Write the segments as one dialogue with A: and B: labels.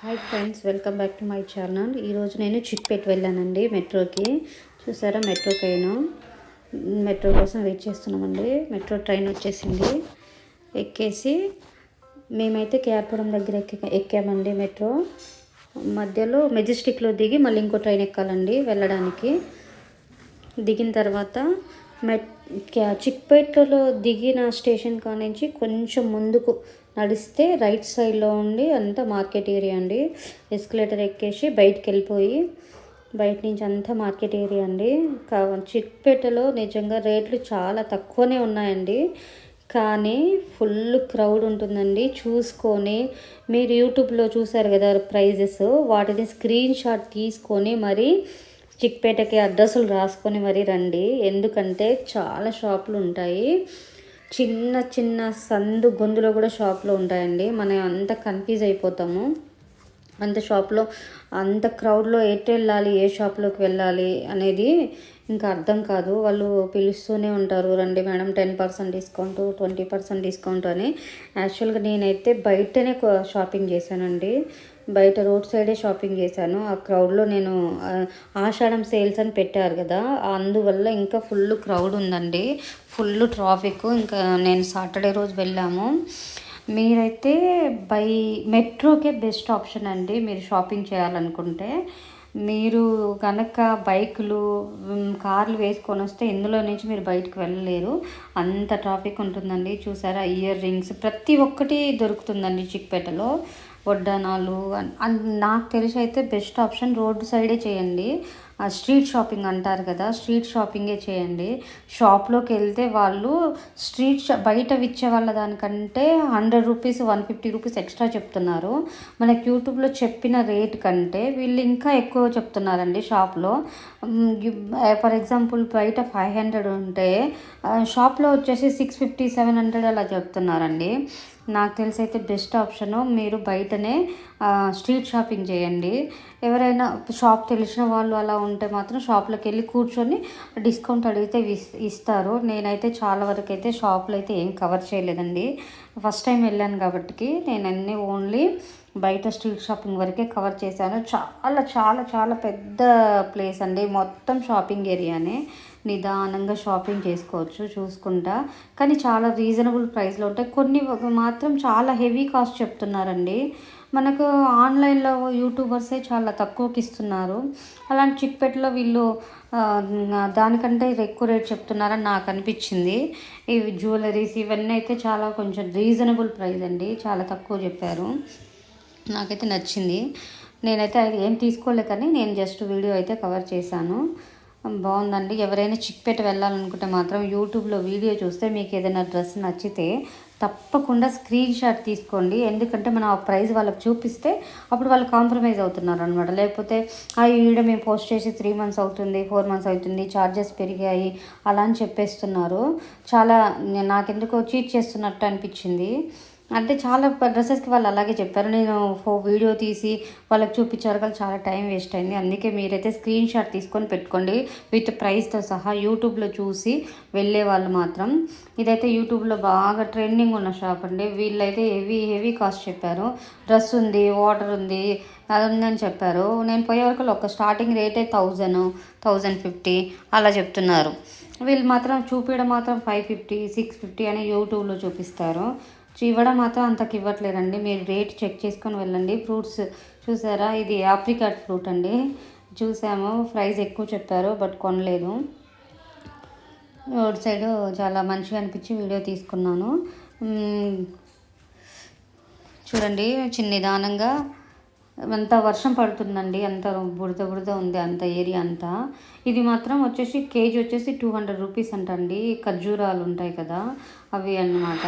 A: Hi friends, welcome back to my channel. ఈరోజు నేను చిక్పేట్ వెళ్ళానండి మెట్రోకి. చూసారా, మెట్రోకి అయినా మెట్రో కోసం వెయిట్ చేస్తున్నామండి. మెట్రో ట్రైన్ వచ్చేసింది. ఎక్కేసి మేమైతే కేఆర్పురం దగ్గర ఎక్కామండి. మెట్రో మధ్యలో మెజెస్టిక్లో దిగి మళ్ళీ ఇంకో ట్రైన్ ఎక్కాలండి వెళ్ళడానికి. దిగిన తర్వాత చిక్పేటలో దిగిన స్టేషన్ కానించి కొంచెం ముందుకు నడిస్తే రైట్ సైడ్లో ఉండి అంతా మార్కెట్ ఏరియా అండి. ఎస్కలేటర్ ఎక్కేసి బయటికి వెళ్ళిపోయి బయట నుంచి అంతా మార్కెట్ ఏరియా అండి. చిక్పేటలో నిజంగా రేట్లు చాలా తక్కువనే ఉన్నాయండి, కానీ ఫుల్ క్రౌడ్ ఉంటుందండి. చూసుకొని మీరు యూట్యూబ్లో చూసారు కదా ప్రైజెస్, వాటిని స్క్రీన్ షాట్ తీసుకొని మరి చిక్పేటకి అడ్రస్సులు రాసుకొని మరీ రండి. ఎందుకంటే చాలా షాపులు ఉంటాయి, చిన్న చిన్న సందు గొంతులో కూడా షాపులు ఉంటాయండి. మనం అంత కన్ఫ్యూజ్ అయిపోతాము. అంత షాప్లో అంత క్రౌడ్లో ఎటు వెళ్ళాలి, ఏ షాప్లోకి వెళ్ళాలి అనేది ఇంకా అర్థం కాదు. వాళ్ళు పిలుస్తూనే ఉంటారు, రండి మేడం 10% డిస్కౌంట్, 20% డిస్కౌంట్ అని. యాక్చువల్గా నేనైతే బయటనే షాపింగ్ చేశానండి. బయట రోడ్ సైడే షాపింగ్ చేశాను. ఆ క్రౌడ్లో నేను ఆషాఢం సేల్స్ అని పెట్టారు కదా, అందువల్ల ఇంకా ఫుల్ క్రౌడ్ ఉందండి, ఫుల్ ట్రాఫిక్. ఇంకా నేను సాటర్డే రోజు వెళ్ళాము. మీరైతే మెట్రోకే బెస్ట్ ఆప్షన్ అండి మీరు షాపింగ్ చేయాలనుకుంటే. మీరు కనుక బైకులు కార్లు వేసుకొని వస్తే ఇందులో నుంచి మీరు బయటకు వెళ్ళలేరు, అంత ట్రాఫిక్ ఉంటుందండి. చూసారా, ఇయర్ రింగ్స్ ప్రతి ఒక్కటి దొరుకుతుందండి చిక్పేటలో. వడ్డానాలు నాకు తెలిసి అయితే బెస్ట్ ఆప్షన్ రోడ్డు సైడే చేయండి. స్ట్రీట్ షాపింగ్ అంటారు కదా, స్ట్రీట్ షాపింగే చేయండి. షాప్లోకి వెళ్తే వాళ్ళు బయట ఇచ్చే వాళ్ళ దానికంటే 100 రూపీస్ 150 రూపీస్ ఎక్స్ట్రా చెప్తున్నారు. మనకి యూట్యూబ్లో చెప్పిన రేట్ కంటే వీళ్ళు ఇంకా ఎక్కువ చెప్తున్నారండి షాప్లో. ఫర్ ఎగ్జాంపుల్ బయట 500 ఉంటే షాప్లో వచ్చేసి 650 700 అలా చెప్తున్నారండి. నాకు తెలిసి అయితే బెస్ట్ ఆప్షను మీరు బయటనే స్ట్రీట్ షాపింగ్ చేయండి. ఎవరైనా షాప్ తెలిసిన వాళ్ళు అలా ఉంటే మాత్రం షాప్లోకి వెళ్ళి కూర్చొని డిస్కౌంట్ అడిగితే ఇస్తారు. నేనైతే చాలా వరకు అయితే షాప్లో అయితే ఏం కవర్ చేయలేదండి. ఫస్ట్ టైం వెళ్ళాను కాబట్టి నేను అన్నీ ఓన్లీ బయట స్ట్రీట్ షాపింగ్ వరకే కవర్ చేశాను. చాలా చాలా చాలా పెద్ద ప్లేస్ అండి, మొత్తం షాపింగ్ ఏరియానే. నిదానంగా షాపింగ్ చేసుకోవచ్చు చూసుకుంటా, కానీ చాలా రీజనబుల్ ప్రైస్లో ఉంటాయి. కొన్ని మాత్రం చాలా హెవీ కాస్ట్ చెప్తున్నారండి. మనకు ఆన్లైన్లో యూట్యూబర్సే చాలా తక్కువకి ఇస్తున్నారు. అలాంటి చిక్పేటలో వీళ్ళు దానికంటే ఎక్కువ రేట్ చెప్తున్నారని నాకు అనిపించింది. ఇవి జ్యువెలరీస్ ఇవన్నీ అయితే చాలా కొంచెం రీజనబుల్ ప్రైస్ అండి, చాలా తక్కువ చెప్పారు. నాకైతే నచ్చింది. నేనైతే ఏం తీసుకోలే, కానీ నేను జస్ట్ వీడియో అయితే కవర్ చేశాను. బాగుందండి. ఎవరైనా చిక్పేట వెళ్ళాలనుకుంటే మాత్రం యూట్యూబ్లో వీడియో చూస్తే మీకు ఏదైనా డ్రెస్ నచ్చితే తప్పకుండా స్క్రీన్ షాట్ తీసుకోండి. ఎందుకంటే మనం ఆ ప్రైస్ వాళ్ళకి చూపిస్తే అప్పుడు వాళ్ళు కాంప్రమైజ్ అవుతున్నారు అనమాట. లేకపోతే ఈ వీడియో మేము పోస్ట్ చేసి 3 months అవుతుంది, 4 months అవుతుంది, ఛార్జెస్ పెరిగాయి అలా అని చెప్పేస్తున్నారు. చాలా నాకెందుకో చీట్ చేస్తున్నట్టు అనిపించింది. అంటే చాలా డ్రెస్సెస్కి వాళ్ళు అలాగే చెప్పారు. నేను వీడియో తీసి వాళ్ళకి చూపించారు కానీ చాలా టైం వేస్ట్ అయింది. అందుకే మీరైతే స్క్రీన్ షాట్ తీసుకొని పెట్టుకోండి విత్ ప్రైస్తో సహా. యూట్యూబ్లో చూసి వెళ్ళే వాళ్ళు మాత్రం. ఇదైతే యూట్యూబ్లో బాగా ట్రెండింగ్ ఉన్న షాప్ అండి. వీళ్ళైతే హెవీ కాస్ట్ చెప్పారు. డ్రెస్ ఉంది, వాటర్ ఉంది, అది ఉందని చెప్పారు. నేను పోయే వరకు ఒక స్టార్టింగ్ రేటే 1000 1050 అలా చెప్తున్నారు. వీళ్ళు మాత్రం చూపించడం మాత్రం 550 650 అని యూట్యూబ్లో చూపిస్తారు. ఇవ్వడం మాత్రం అంతకు ఇవ్వట్లేదండి. మీరు రేట్ చెక్ చేసుకొని వెళ్ళండి. ఫ్రూట్స్ చూసారా, ఇది ఆప్రికాట్ ఫ్రూట్ అండి. చూసాము, ప్రైస్ ఎక్కువ చెప్పారు బట్ కొనలేదు. రోడ్ సైడ్ చాలా మంచిగా అనిపించి వీడియో తీసుకున్నాను. చూడండి, చిన్న నిదానంగా అంత వర్షం పడుతుందండి, అంత బురద ఉంది అంత ఏరియా అంతా. ఇది మాత్రం వచ్చేసి కేజీ వచ్చేసి 200 రూపీస్ అంటండి. ఖర్జూరాలు ఉంటాయి కదా అవి అన్నమాట.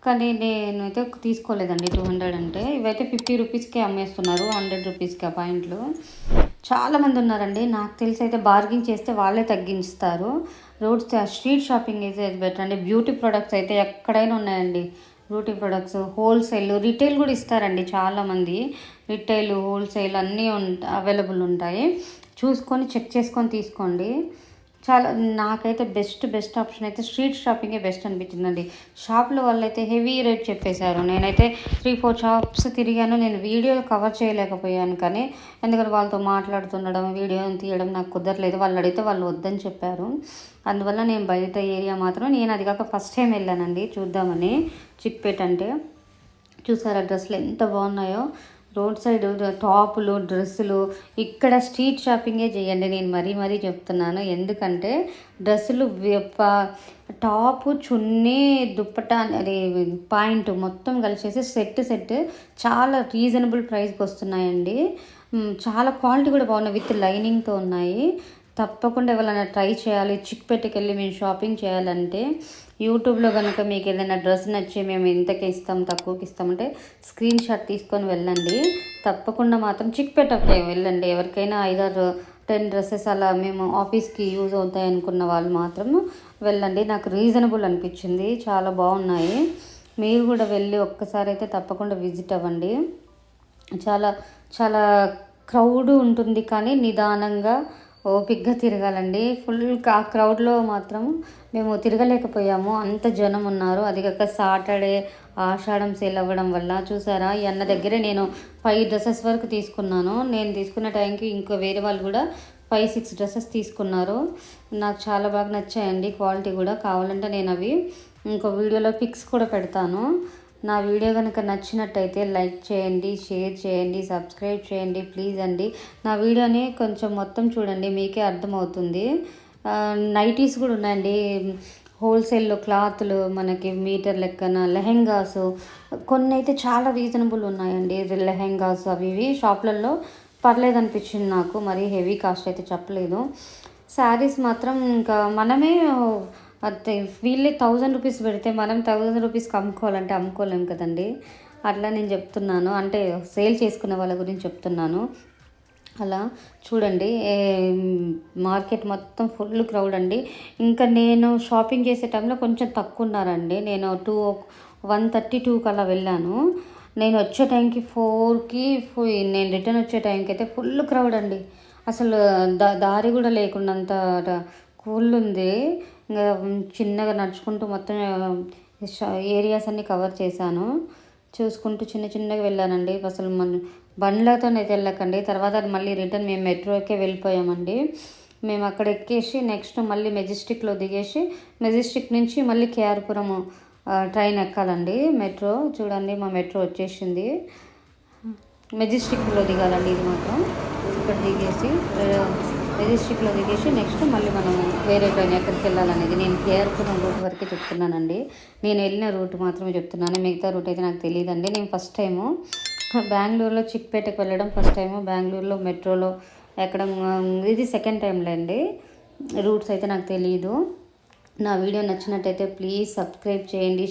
A: కానీ నేనైతే తీసుకోలేదండి 200 అంటే. ఇవైతే 50 రూపీస్కే అమ్మేస్తున్నారు, 100 రూపీస్కి ఆ పాయింట్లు. చాలామంది ఉన్నారండి. నాకు తెలిసి అయితే బార్గింగ్ చేస్తే వాళ్ళే తగ్గించుతారు. స్ట్రీట్ షాపింగ్ అయితే బెటర్ అండి. బ్యూటీ ప్రొడక్ట్స్ అయితే ఎక్కడైనా ఉన్నాయండి. బ్యూటీ ప్రొడక్ట్స్ హోల్సేల్, రిటైల్ కూడా ఇస్తారండి చాలామంది. రిటైల్, హోల్సేల్ అన్నీ అవైలబుల్ ఉంటాయి. చూసుకొని చెక్ చేసుకొని తీసుకోండి. చాలా నాకైతే బెస్ట్ ఆప్షన్ అయితే స్ట్రీట్ షాపింగే బెస్ట్ అనిపించిందండి. షాప్లో వాళ్ళైతే హెవీ రేట్ చెప్పేశారు. నేనైతే 3-4 షాప్స్ తిరిగాను. నేను వీడియో కవర్ చేయలేకపోయాను, కానీ ఎందుకంటే వాళ్ళతో మాట్లాడుతుండడం వీడియో తీయడం నాకు కుదరలేదు. వాళ్ళు అడిగితే వాళ్ళు వద్దని చెప్పారు. అందువల్ల నేను బయట ఏరియా మాత్రం నేను అది కాక ఫస్ట్ టైం వెళ్ళానండి చూద్దామని. చిక్పేట అంటే చూసారా డ్రెస్సులు ఎంత బాగున్నాయో. రోడ్ సైడ్ టాపులు డ్రెస్సులు ఇక్కడ స్ట్రీట్ షాపింగే చేయండి. నేను మరీ చెప్తున్నాను. ఎందుకంటే డ్రెస్సులు టాపు చున్నీ దుప్పట అది పాయింట్ మొత్తం కలిసేసి సెట్ చాలా రీజనబుల్ ప్రైస్కి వస్తున్నాయండి. చాలా క్వాలిటీ కూడా బాగున్నాయి, విత్ లైనింగ్తో ఉన్నాయి. తప్పకుండా ఎవరైనా ట్రై చేయాలి. చిక్పేటకి వెళ్ళి మేము షాపింగ్ చేయాలంటే యూట్యూబ్లో కనుక మీకు ఏదైనా డ్రెస్ నచ్చి మేము ఇంతకి ఇస్తాం తక్కువకి ఇస్తామంటే స్క్రీన్ షాట్ తీసుకొని వెళ్ళండి. తప్పకుండా మాత్రం చిక్పేటకి వెళ్ళండి. ఎవరికైనా 5-10 డ్రెస్సెస్ అలా మేము ఆఫీస్కి యూజ్ అవుతాయి అనుకున్న వాళ్ళు మాత్రం వెళ్ళండి. నాకు రీజనబుల్ అనిపించింది, చాలా బాగున్నాయి. మీరు కూడా వెళ్ళి ఒక్కసారి అయితే తప్పకుండా విజిట్ అవ్వండి. చాలా చాలా క్రౌడ్ ఉంటుంది, కానీ నిదానంగా ఓపిక్గా తిరగాలండి. ఫుల్ ఆ క్రౌడ్లో మాత్రం మేము తిరగలేకపోయాము, అంత జనం ఉన్నారు. అది కాక సాటర్డే ఆషాఢం సేల్ అవ్వడం వల్ల చూసారా, ఈ అన్న దగ్గరే నేను 5 డ్రెస్సెస్ వరకు తీసుకున్నాను. నేను తీసుకున్న టైంకి ఇంకో వేరే వాళ్ళు కూడా 5-6 డ్రెస్సెస్ తీసుకున్నారు. నాకు చాలా బాగా నచ్చాయండి, క్వాలిటీ కూడా. కావాలంటే నేను అవి ఇంకో వీడియోలో పిక్స్ కూడా పెడతాను. నా వీడియో కనుక నచ్చినట్టయితే లైక్ చేయండి, షేర్ చేయండి, సబ్స్క్రైబ్ చేయండి ప్లీజ్ అండి. నా వీడియోని కొంచెం మొత్తం చూడండి, మీకే అర్థమవుతుంది. నైటీస్ కూడా ఉన్నాయండి, హోల్సేల్లో క్లాత్లు మనకి మీటర్ లెక్కన. లెహెంగాస్ కొన్ని అయితే చాలా రీజనబుల్ ఉన్నాయండి. లెహెంగాస్ అవి ఇవి షాప్లలో పర్లేదు అనిపించింది నాకు, మరీ హెవీ కాస్ట్ అయితే చెప్పలేదు. శారీస్ మాత్రం ఇంకా మనమే అదే వీళ్ళే 1000 రూపీస్ పెడితే మనం 1000 రూపీస్కి అమ్ముకోవాలంటే అమ్ముకోలేము కదండి. అట్లా నేను చెప్తున్నాను, అంటే సేల్ చేసుకునే వాళ్ళ గురించి చెప్తున్నాను. అలా చూడండి, మార్కెట్ మొత్తం ఫుల్ క్రౌడ్ అండి. ఇంకా నేను షాపింగ్ చేసే టైంలో కొంచెం తక్కువ ఉన్నారండి. నేను 1:32కి అలా వెళ్ళాను. నేను వచ్చే టైంకి 4కి నేను రిటర్న్ వచ్చే టైంకి అయితే ఫుల్ క్రౌడ్ అండి. అసలు దారి కూడా లేకుండా కూల్ ఉంది. ఇంకా చిన్నగా నడుచుకుంటూ మొత్తం ఏరియాస్ అన్నీ కవర్ చేశాను. చూసుకుంటూ చిన్నగా వెళ్ళానండి. అసలు బండ్లతోనైతే వెళ్ళకండి. తర్వాత మళ్ళీ రిటర్న్ మేము మెట్రోకే వెళ్ళిపోయామండి. మేము అక్కడ ఎక్కేసి నెక్స్ట్ మళ్ళీ మెజెస్టిక్లో దిగేసి మెజెస్టిక్ నుంచి మళ్ళీ కేఆర్పురం ట్రైన్ ఎక్కాలండి. మెట్రో చూడండి, మా మెట్రో వచ్చేసింది. మెజెస్టిక్లో దిగాలండి. ఇది మాత్రం ఇక్కడ దిగేసి మెజెస్టిక్లో దిగేసి నెక్స్ట్ మళ్ళీ మనం వేరే ట్రైన్ ఎక్కడికి వెళ్ళాలనేది నేను కేఆర్పురం రూట్ వరకే చెప్తున్నానండి. నేను వెళ్ళిన రూట్ మాత్రమే చెప్తున్నాను, మిగతా రూట్ అయితే నాకు తెలియదండి. నేను ఫస్ట్ టైము బెంగళూరులో చిక్పేటకు వెళ్ళడం ఫస్ట్ టైము, బెంగళూరులో మెట్రోలో ఎక్కడం ఇది సెకండ్ టైంలో అండి. రూట్స్ అయితే నాకు తెలియదు. నా వీడియో నచ్చినట్టయితే ప్లీజ్ సబ్స్క్రైబ్ చేయండి.